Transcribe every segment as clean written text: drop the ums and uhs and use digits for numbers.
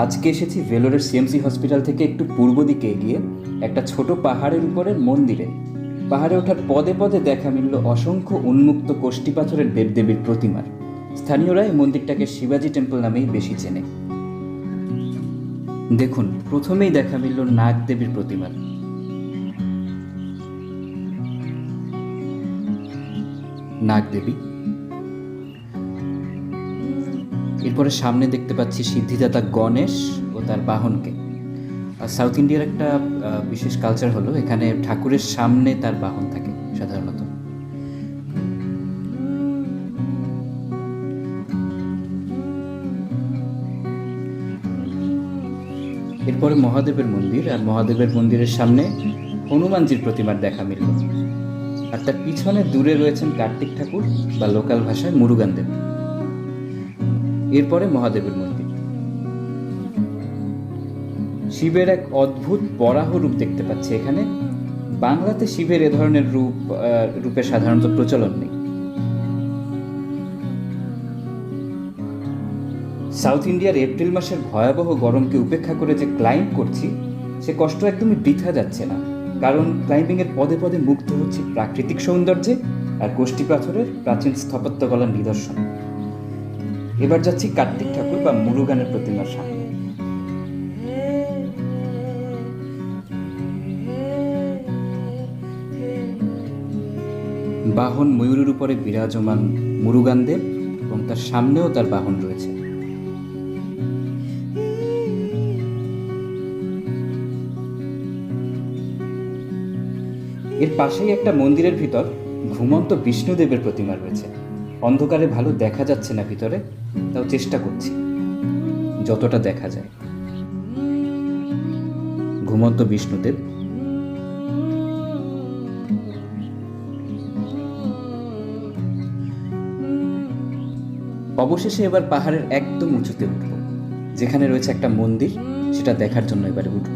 আজকে এসেছি ভেলোরের CMC hospital থেকে একটু পূর্ব দিকে এগিয়ে একটা ছোট পাহাড়ের উপরের মন্দিরে। পাহাড়ে ওঠার পদে পদে দেখা মিলল অসংখ্য উন্মুক্ত কোষ্ঠী পাথরের দেবদেবীর প্রতিমার। স্থানীয়রা এই মন্দিরটাকে শিবাজি টেম্পল নামেই বেশি চেনে। দেখুন, প্রথমেই দেখা মিলল নাগ দেবীর প্রতিমার। নাগ দেবী। এরপরে সামনে দেখতে পাচ্ছি সিদ্ধিদাতা গণেশ ও তার বাহনকে। সাউথ ইন্ডিয়ার একটা বিশেষ কালচার হলো এখানে ঠাকুরের সামনে তার বাহন থাকে সাধারণত। এরপরে মহাদেবের মন্দির, আর মহাদেবের মন্দিরের সামনে হনুমানজির প্রতিমার দেখা মিলল। আর তার পিছনে দূরে রয়েছেন কার্তিক ঠাকুর বা লোকাল ভাষায় মুরুগান দেব। এরপরে মহাদেবের মন্দির। শিবের এক অদ্ভুত বরাহ রূপ দেখতে পাচ্ছি এখানে। বাংলাতে শিবের এ ধরনের রূপে সাধারণত প্রচলন নেই। সাউথ ইন্ডিয়ার এপ্রিল মাসের ভয়াবহ গরমকে উপেক্ষা করে যে ক্লাইম্ব করছি সে কষ্ট একদমই বৃথা যাচ্ছে না, কারণ ক্লাইম্বিংয়ের পদে পদে মুগ্ধ হচ্ছে প্রাকৃতিক সৌন্দর্যে আর কোষ্ঠী পাথরের প্রাচীন স্থাপত্যকলার নিদর্শন। এবার যাচ্ছি কার্তিক ঠাকুর বা মুরুগানের প্রতিমার সামনে। বাহন ময়ূরের উপরে বিরাজমান মুরুগান দেব এবং তার সামনেও তার বাহন রয়েছে। এর পাশেই একটা মন্দিরের ভিতর ঘুমন্ত বিষ্ণুদেবের প্রতিমা রয়েছে। অন্ধকারে ভালো দেখা যাচ্ছে না ভিতরে, তাও চেষ্টা করছি যতটা দেখা যায়। ঘুমন্ত বিষ্ণুদেব। অবশেষে এবার পাহাড়ের একদম উঁচুতে উঠব, যেখানে রয়েছে একটা মন্দির, সেটা দেখার জন্য এবারে উঠব।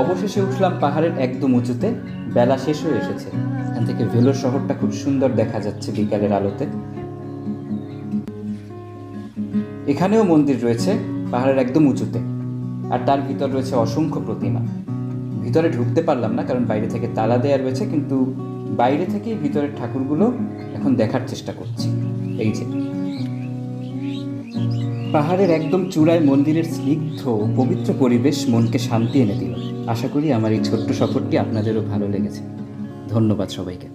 অবশেষে উঠলাম পাহাড়ের একদম উঁচুতে। বেলা শেষ হয়ে এসেছে। এখান থেকে ভেলোর শহরটা খুব সুন্দর দেখা যাচ্ছে বিকালের আলোতে। এখানেও মন্দির রয়েছে পাহাড়ের একদম উঁচুতে, আর তার ভিতর রয়েছে অসংখ্য প্রতিমা। ভিতরে ঢুকতে পারলাম না কারণ বাইরে থেকে তালা দেয়া রয়েছে, কিন্তু বাইরে থেকেই ভিতরের ঠাকুরগুলো এখন দেখার চেষ্টা করছি। এই যে পাহাড়ের একদম চূড়ায় মন্দিরের স্নিগ্ধ পবিত্র পরিবেশ মনকে শান্তি এনে দিল। আশা করি আমার এই ছোট্ট সফরটি আপনাদেরও ভালো লেগেছে। ধন্যবাদ সবাইকে।